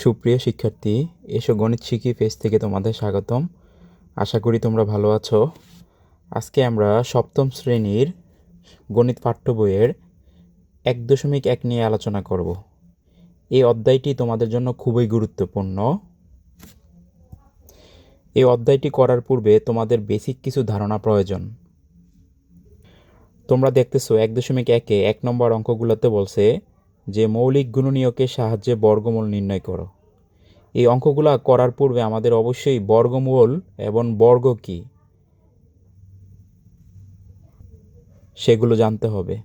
সুপ্রিয় শিক্ষার্থী, এসো গণিত শিখি পেজ থেকে তোমাদের স্বাগতম। আশা করি তোমরা ভালো আছো। আজকে আমরা সপ্তম শ্রেণীর গণিত পাঠ্য বইয়ের 1.1 নিয়ে আলোচনা করব। এই অধ্যায়টি তোমাদের জন্য খুবই গুরুত্বপূর্ণ। এই অধ্যায়টি করার পূর্বে তোমাদের বেসিক কিছু ধারণা প্রয়োজন। তোমরা দেখতেছো 1.1-এ 1 নম্বর অঙ্কগুলোতে বলছে যে মৌলিক গুণনীয়কের সাহায্যে বর্গমূল নির্ণয় করো। এই অঙ্কগুলো করার পূর্বে আমাদের অবশ্যই বর্গমূল এবং বর্গ কী সেগুলো জানতে হবে।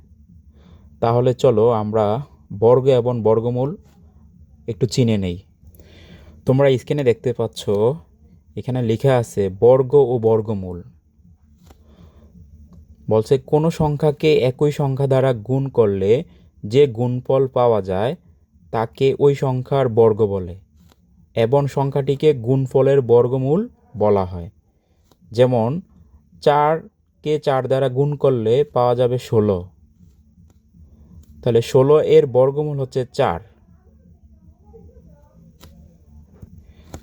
তাহলে চলো আমরা বর্গ এবং বর্গমূল একটু চিনে নেই। তোমরা স্ক্রিনে দেখতে পাচ্ছ, এখানে লেখা আছে বর্গ ও বর্গমূল। বলছে কোনো সংখ্যাকে একই সংখ্যা দ্বারা গুণ করলে যে গুণফল পাওয়া যায় তাকে ওই সংখ্যার বর্গ বলে এবং সংখ্যাটিকে গুণফলের বর্গমূল বলা হয়। যেমন 4কে 4 দ্বারা গুণ করলে পাওয়া যাবে 16। তাহলে 16 এর বর্গমূল হচ্ছে 4।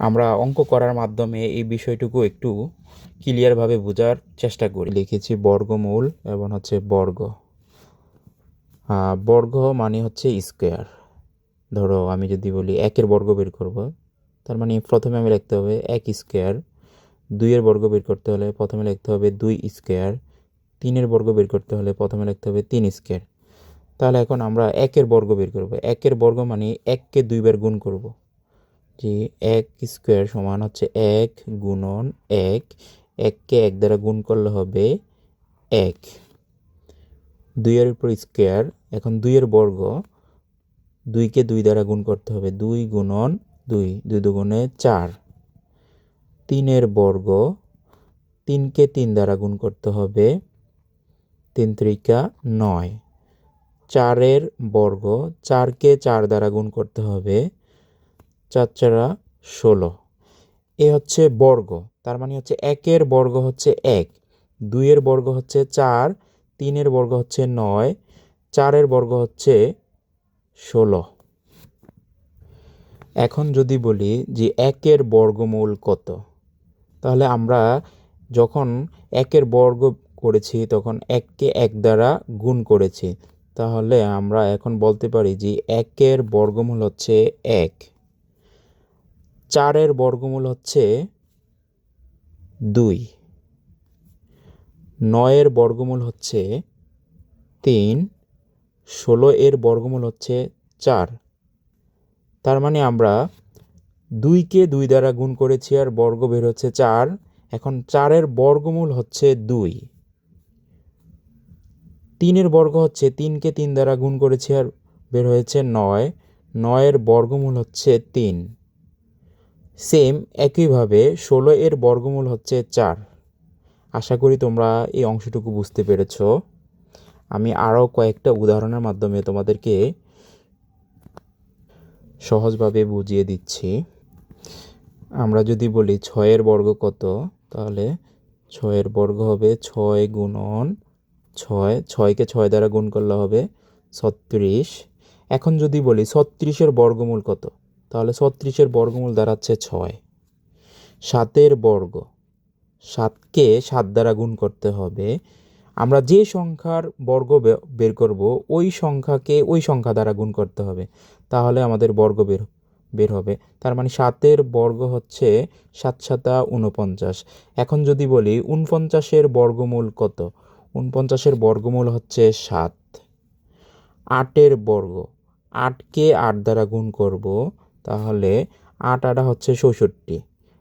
আমরা অঙ্ক করার মাধ্যমে এই বিষয়টুকু একটু ক্লিয়ারভাবে বোঝার চেষ্টা করি। লিখেছি বর্গমূল এবং হচ্ছে বর্গ। বর্গ মানে হচ্ছে স্কোয়ার। ধরো আমি যদি বলি 1-এর বর্গ বের করব, তার মানে প্রথমে আমি লিখতে হবে 1 স্কোয়ার। 2-এর বর্গ বের করতে হলে প্রথমে লিখতে হবে 2 স্কোয়ার। 3-এর বর্গ বের করতে হলে প্রথমে লিখতে হবে 3 স্কোয়ার। তাহলে এখন আমরা 1-এর বর্গ বের করব। 1-এর বর্গ মানে 1কে 2 বার গুণ করব। যে 1 স্কোয়ার সমান হচ্ছে 1 গুণন 1। 1কে 1 দ্বারা গুণ করলে হবে 1। 2-এর উপর স্কোয়ার। এখন 2-এর বর্গ, 2কে 2 দ্বারা গুণ করতে হবে 2 গুণন 2, 2 দুগুণে 4। 3-এর বর্গ, 3কে 3 দ্বারা গুণ করতে হবে 3 3 9। 4-এর বর্গ, 4কে 4 দ্বারা গুণ করতে হবে 4 4 16। এ হচ্ছে বর্গ। তার মানে হচ্ছে 1-এর বর্গ হচ্ছে 1, 2-এর বর্গ হচ্ছে 4, 3-এর বর্গ হচ্ছে 9, 4-এর বর্গ হচ্ছে 16। এখন যদি বলি যে 1-এর বর্গমূল কত, তাহলে আমরা যখন 1-এর বর্গ করেছি তখন 1কে 1 দ্বারা গুণ করেছি। তাহলে আমরা এখন বলতে পারি যে 1-এর বর্গমূল হচ্ছে 1। 4-এর বর্গমূল হচ্ছে 2। 9-এর বর্গমূল হচ্ছে 3। 16-এর বর্গমূল হচ্ছে 4। তার মানে আমরা 2কে 2 দ্বারা গুণ করেছি আর বর্গ বের হচ্ছে 4। এখন 4-এর বর্গমূল হচ্ছে 2। 3-এর বর্গ হচ্ছে 3কে 3 দ্বারা গুণ করেছি আর বের হয়েছে 9। 9-এর বর্গমূল হচ্ছে 3। সেম একইভাবে 16-এর বর্গমূল হচ্ছে 4। আশা করি তোমরা এই অংশটুকু বুঝতে পেরেছ। আমি আরও কয়েকটা উদাহরণের মাধ্যমে তোমাদেরকে সহজভাবে বুঝিয়ে দিচ্ছি। আমরা যদি বলি 6-এর বর্গ কত, তাহলে 6-এর বর্গ হবে 6 গুণন 6। 6কে 6 দ্বারা গুণ করলে হবে 36। এখন যদি বলি 36-এর বর্গমূল কত, তাহলে 36-এর বর্গমূল দাঁড়াচ্ছে 6। 7-এর বর্গ, 7কে 7 দ্বারা গুণ করতে হবে। আমরা যে সংখ্যার বর্গ বের করব ওই সংখ্যাকে ওই সংখ্যা দ্বারা গুণ করতে হবে, তাহলে আমাদের বর্গ বের হবে। তার মানে 7-এর বর্গ হচ্ছে 7 7 49। এখন যদি বলি 49-এর বর্গমূল কত, 49-এর বর্গমূল হচ্ছে 7। 8-এর বর্গ, 8কে 8 দ্বারা গুণ করব, তাহলে 8 8 হচ্ছে 64।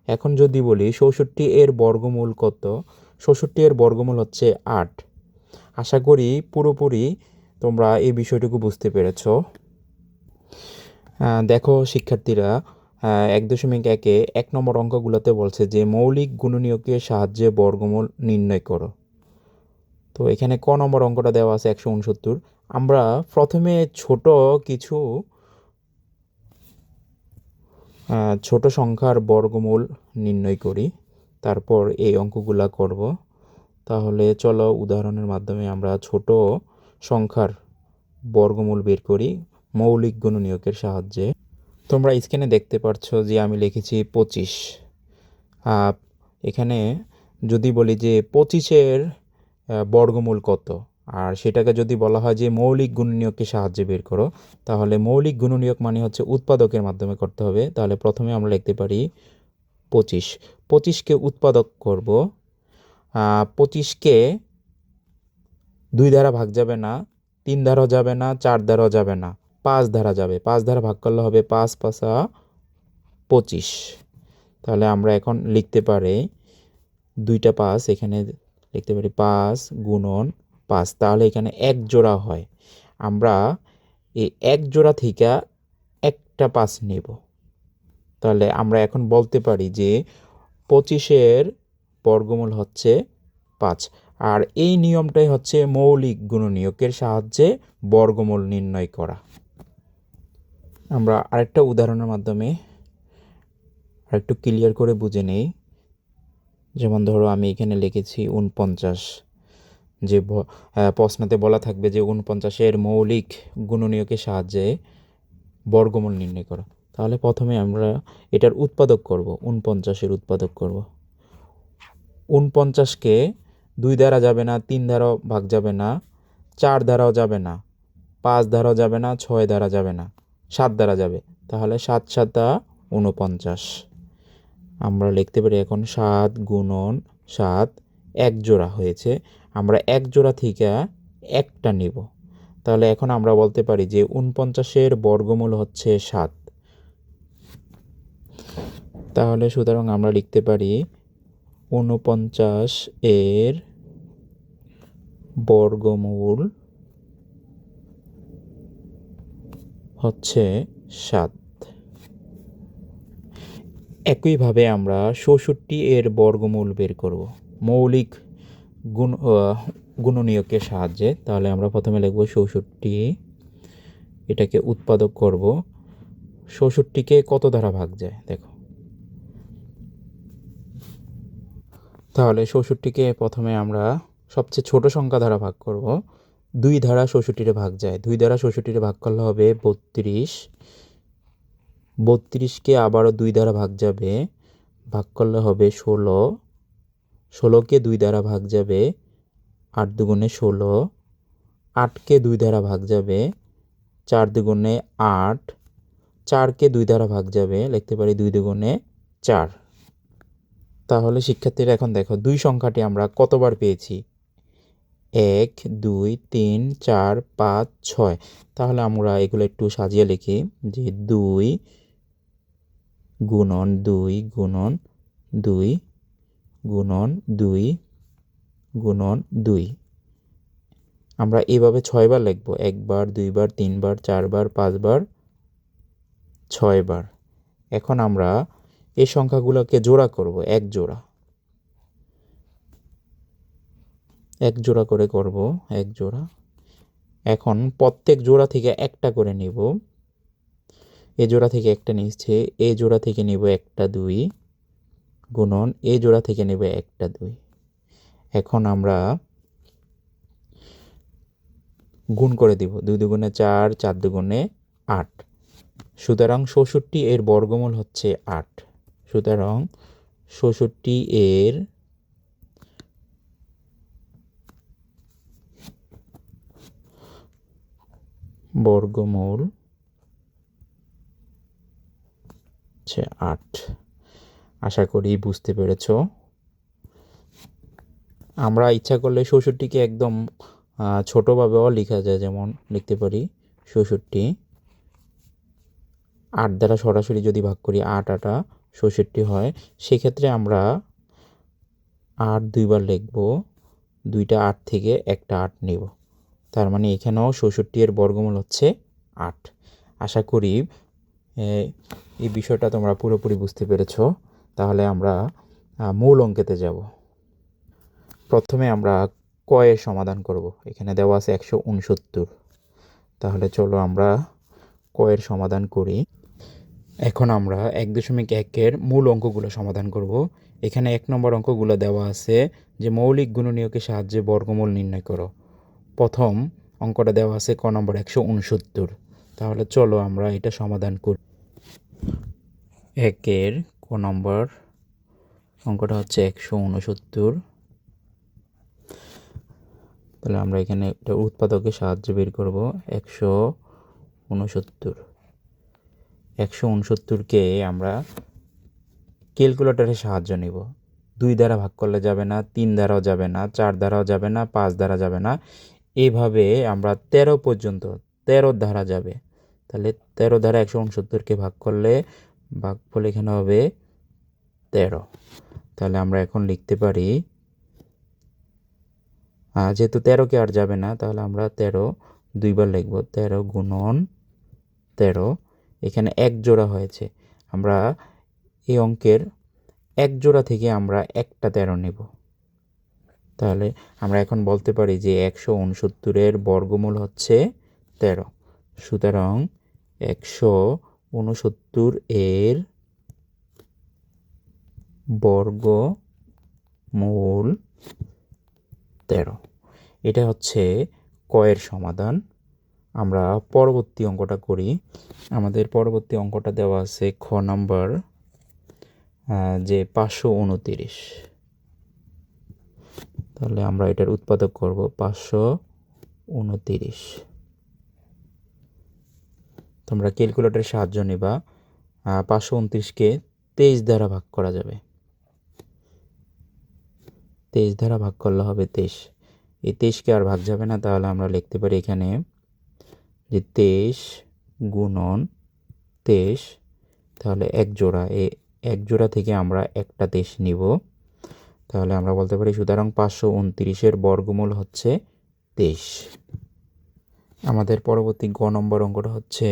এখন যদি বলি 64-এর বর্গমূল কত, 64-এর বর্গমূল হচ্ছে 8। আশা করি পুরোপুরি তোমরা এই বিষয়টুকু বুঝতে পেরেছ। দেখো শিক্ষার্থীরা, 1.1-এ 1 নম্বর অঙ্কগুলোতে বলছে যে মৌলিক গুণনীয়কের সাহায্যে বর্গমূল নির্ণয় করো। তো এখানে ক নম্বর অঙ্কটা দেওয়া আছে 169। আমরা প্রথমে ছোট সংখ্যার বর্গমূল নির্ণয় করি, তারপর এই অঙ্কগুলা করব। তাহলে চলো উদাহরণের মাধ্যমে আমরা ছোট সংখ্যার বর্গমূল বের করি মৌলিক গুণনীয়কের সাহায্যে। তোমরা স্ক্রিনে দেখতে পাচ্ছ যে আমি লিখেছি 25। এখানে যদি বলি যে 25-এর বর্গমূল কত, আর সেটাকে যদি বলা হয় যে মৌলিক গুণনীয়ককে সাহায্যে বের করো, তাহলে মৌলিক গুণনীয়ক মানে হচ্ছে উৎপাদকের মাধ্যমে করতে হবে। তাহলে প্রথমে আমরা লিখতে পারি 25। 25কে উৎপাদক করব। 25কে 2 দ্বারা ভাগ যাবে না, 3 দ্বারাও যাবে না, 4 দ্বারাও যাবে না, 5 দ্বারা যাবে। 5 দ্বারা ভাগ করলে হবে 5 5 25। তাহলে আমরা এখন লিখতে পারি 2টা 5, এখানে লিখতে পারি 5 গুণন 5। তাহলে এখানে 1 জোড়া হয়। আমরা এই 1 জোড়া থেকে একটা 5 নেব। তাহলে আমরা এখন বলতে পারি যে 25-এর বর্গমূল হচ্ছে 5। আর এই নিয়মটাই হচ্ছে মৌলিক গুণনীয়কের সাহায্যে বর্গমূল নির্ণয় করা। আমরা আরেকটা উদাহরণের মাধ্যমে আরেকটু ক্লিয়ার করে বুঝে নেই। যেমন ধরো আমি এখানে লিখেছি 49, যে প্রশ্নতে বলা থাকবে যে 49-এর মৌলিক গুণনীয়কের সাহায্যে বর্গমূল নির্ণয় করো। তাহলে প্রথমে আমরা এটার উৎপাদক করব, 49-এর উৎপাদক করব। 49কে 2 দ্বারা যাবে না, 3 দ্বারাও ভাগ যাবে না, 4 দ্বারাও যাবে না, 5 দ্বারাও যাবে না, 6 দ্বারা যাবে না, 7 দ্বারা যাবে। তাহলে 7 7 49। আমরা লিখতে পারি এখন 7 গুণন 7, 1 জোড়া হয়েছে। আমরা 1 জোড়া থেকে একটা নিব। তাহলে এখন আমরা বলতে পারি যে 49-এর বর্গমূল হচ্ছে 7। তাহলে সুতরাং আমরা লিখতে পারি 49-এর বর্গমূল হচ্ছে 7। একইভাবে আমরা 66-এর বর্গমূল বের করব মৌলিক গুণনীয়কের সাহায্যে। তাহলে আমরা প্রথমে লিখব 66, এটাকে উৎপাদক করব। 66কে কত দ্বারা ভাগ যায় দেখো। তাহলে 66কে প্রথমে আমরা সবচেয়ে ছোট সংখ্যা দ্বারা ভাগ করব। 2 দ্বারা 66-রে ভাগ যায়। 2 দ্বারা 66-রে ভাগ করলে হবে 32। 32কে আবারও 2 দ্বারা ভাগ যাবে, ভাগ করলে হবে 16। 16কে 2 দ্বারা ভাগ যাবে, 8 দুগুণে 16। 8কে 2 দ্বারা ভাগ যাবে, 4 দুগুণে 8। 4কে 2 দ্বারা ভাগ যাবে, লিখতে পারি 2 দুগুণে 4। তাহলে শিক্ষার্থীরা এখন দেখো 2 সংখ্যাটি আমরা কতবার পেয়েছি? 1 2 3 4 5 6। তাহলে আমরা এগুলো একটু সাজিয়ে লিখি যে 2 গুণন 2 গুণন 2 গুণন 2 গুণন 2। আমরা এভাবে 6 বার লিখব, 1 বার 2 বার 3 বার 4 বার 5 বার 6 বার। এখন আমরা এই সংখ্যাগুলোকে জোড়া করব, 1 জোড়া 1 জোড়া করে করব, 1 জোড়া। এখন প্রত্যেক জোড়া থেকে একটা করে নিব। এই জোড়া থেকে একটা নিচ্ছে, এই জোড়া থেকে নিব একটা 2 গুণন এই জোড়া থেকে নেব একটা 2। এখন আমরা গুণ করে দিব, 2 দুগুণে 4, 4 দুগুণে 8। সুতরাং 66 এর বর্গমূল হচ্ছে 8। সুতরাং 66 এর বর্গমূল হচ্ছে 8। আশা করি বুঝতে পেরেছ। আমরা ইচ্ছা করলে 66কে একদম ছোটোভাবেও লেখা যায়, যেমন লিখতে পারি 66 8 দ্বারা সরাসরি যদি ভাগ করি 8 8 66 হয়। সেক্ষেত্রে আমরা 8 2বার লিখব, 2টা 8 থেকে একটা 8 নেব। তার মানে এখানেও 66 এর বর্গমূল হচ্ছে 8। আশা করি এই বিষয়টা তোমরা পুরোপুরি বুঝতে পেরেছ। তাহলে আমরা মূল অঙ্কেতে যাব। প্রথমে আমরা ক এর সমাধান করব। এখানে দেওয়া আছে 169। তাহলে চলো আমরা ক এর সমাধান করি। এখন আমরা 1.1-এর মূল অঙ্কগুলো সমাধান করব। এখানে 1 নম্বর অঙ্কগুলো দেওয়া আছে যে মৌলিক গুণনীয়কের সাহায্যে বর্গমূল নির্ণয় করো। প্রথম অঙ্কটা দেওয়া আছে ক নম্বর 169। তাহলে চলো আমরা এটা সমাধান করি। একের ক নম্বর অঙ্কটা হচ্ছে 169। তাহলে আমরা এখানে একটা উৎপাদকের সাহায্যে বের করব। 169কে আমরা ক্যালকুলেটরের সাহায্য নিব। 2 দ্বারা ভাগ করলে যাবে না, 3 দ্বারাও যাবে না, 4 দ্বারাও যাবে না, 5 দ্বারা যাবে না, এইভাবে আমরা 13 পর্যন্ত 13 দ্বারা যাবে। তাহলে 13 দ্বারা 169কে ভাগ করলে ভাগফল এখানে হবে 13। তাহলে আমরা এখন লিখতে পারি, যেহেতু 13কে আর যাবে না, তাহলে আমরা 13 দুইবার লিখব। 13 গুণন 13, এখানে এক জোড়া হয়েছে, আমরা এই অঙ্কের এক জোড়া থেকে আমরা একটা 13 নেব। তাহলে আমরা এখন বলতে পারি যে 169-এর বর্গমূল হচ্ছে 13। সুতরাং 169-এর বর্গমূল 13। এটা হচ্ছে কয়ের সমাধান। আমরা পরবর্তী অঙ্কটা করি। আমাদের পরবর্তী অঙ্কটা দেওয়া আছে খ নাম্বার, যে 529। তাহলে আমরা এটার উৎপাদক করব 529। তোমরা ক্যালকুলেটরের সাহায্য নিবা। 529কে 23 দ্বারা ভাগ করা যাবে। 23 দ্বারা ভাগ করলে হবে 23। এই 23কে আর ভাগ যাবে না, তাহলে আমরা লিখতে পারি এখানে যে 23 গুণন 23। তাহলে এক জোড়া, এই এক জোড়া থেকে আমরা একটা 23 নিব। তাহলে আমরা বলতে পারি সুতরাং 529-এর বর্গমূল হচ্ছে 23। আমাদের পরবর্তী গ নম্বর অঙ্কটা হচ্ছে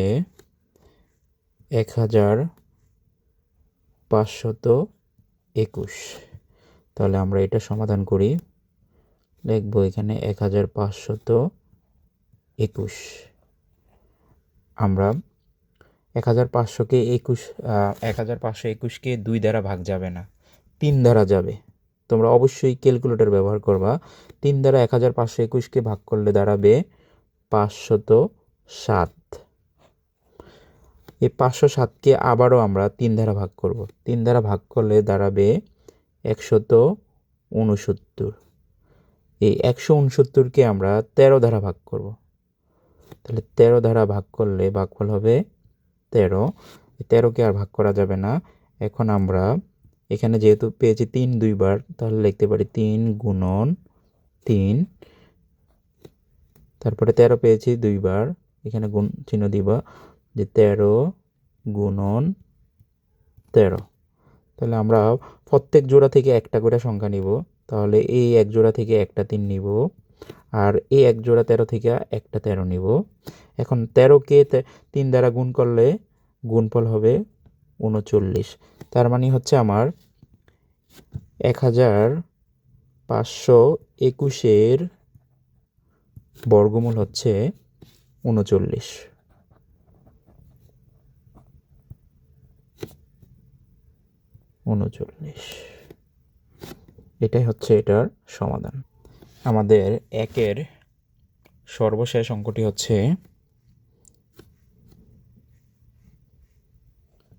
1521। তাহলে আমরা এটা সমাধান করি। লিখব এখানে 1521। আমরা 1521কে 2 দ্বারা ভাগ যাবে না, 3 দ্বারা যাবে। তোমরা অবশ্যই ক্যালকুলেটর ব্যবহার করবা। 3 দ্বারা 1521কে ভাগ করলে দাঁড়াবে 507। এই 507কে আবারও আমরা 3 দ্বারা ভাগ করব। 3 দ্বারা ভাগ করলে দাঁড়াবে 169। এই 169কে আমরা 13 দ্বারা ভাগ করব। তাহলে 13 দ্বারা ভাগ করলে ভাগফল হবে 13। 13কে আর ভাগ করা যাবে না। এখন আমরা এখানে যেহেতু পেয়েছি 3 দুইবার, তাহলে লিখতে পারি 3 গুণন 3। তারপরে 13 পেয়েছি দুইবার, এখানে গুণ চিহ্ন দিবা, যে 13 গুণন 13। তাহলে আমরা প্রত্যেক জোড়া থেকে একটা করে সংখ্যা নিব। তাহলে এই এক জোড়া থেকে একটা 3 নিব, আর এই এক জোড়া 13 থেকে একটা 13 নিব। এখন 13কে 3 দ্বারা গুণ করলে গুণফল হবে 39। তার মানে হচ্ছে আমার 1521-এর বর্গমূল হচ্ছে 39। এটাই হচ্ছে এটার সমাধান। আমাদের একের সর্বশেষ অঙ্কটি হচ্ছে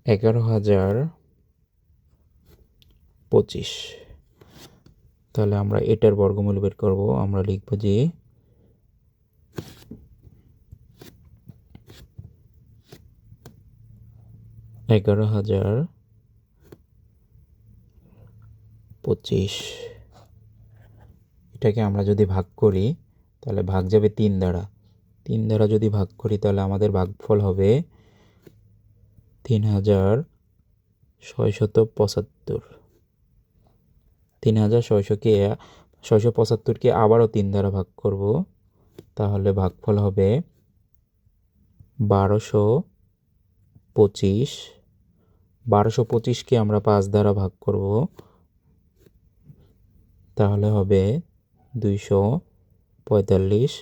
11,025। তাহলে আমরা এটার বর্গমূল বের করব। আমরা লিখব যে 11,025। এটাকে আমরা যদি ভাগ করি, তাহলে ভাগ যাবে 3 দ্বারা। 3 দ্বারা যদি ভাগ করি, তাহলে আমাদের ভাগফল হবে 3675। 3675কে আবারও 3 দ্বারা ভাগ করব। তাহলে ভাগফল হবে 1225। 1225কে আমরা 5 দ্বারা ভাগ করব। তাহলে হবে 245।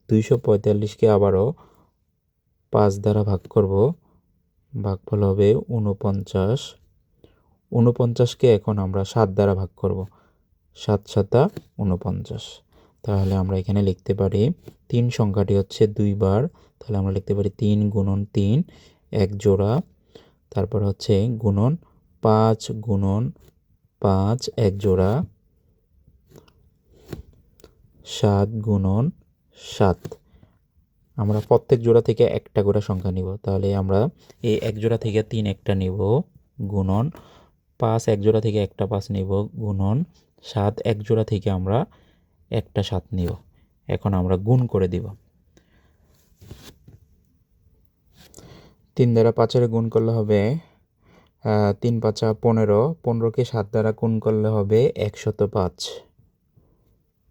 245কে আবারও 5 দ্বারা ভাগ করব। ভাগফল হবে 49। 49কে এখন আমরা 7 দ্বারা ভাগ করব। 7 7 49। তাহলে আমরা এখানে লিখতে পারি 3 সংখ্যাটি হচ্ছে 2 বার। তাহলে আমরা লিখতে পারি 3 গুণন 3, এক জোড়া তারপর হচ্ছে গুণন 5 গুণন 5 এক জোড়া, 7 গুণন 7। আমরা প্রত্যেক জোড়া থেকে একটা করে সংখ্যা নিব, তাহলে আমরা এই এক জোড়া থেকে 3 একটা নিব, গুণন 5 এক জোড়া থেকে একটা 5 নিব, গুণন 7 এক জোড়া থেকে আমরা একটা 7 নিব। এখন আমরা গুণ করে দিব। 3 দ্বারা 5 গুণ করলে হবে 3 5 15, 15কে 7 দ্বারা গুণ করলে হবে 105।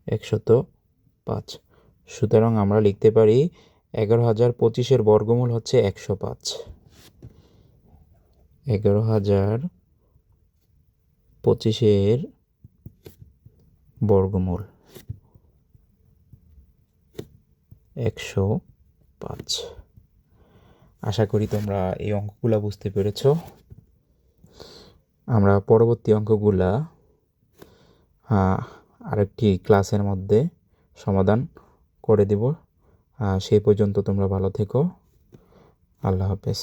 105। সুতরাং আমরা লিখতে পারি 11,025-এর বর্গমূল হচ্ছে 105। 11,025-এর বর্গমূল 105। আশা করি তোমরা এই অঙ্কগুলা বুঝতে পেরেছো। আমরা পরবর্তী অঙ্কগুলা আরেকটি ক্লাসের মধ্যে সমাধান করে দেব। সেই পর্যন্ত তোমরা ভালো থেকো। আল্লাহ হাফেজ।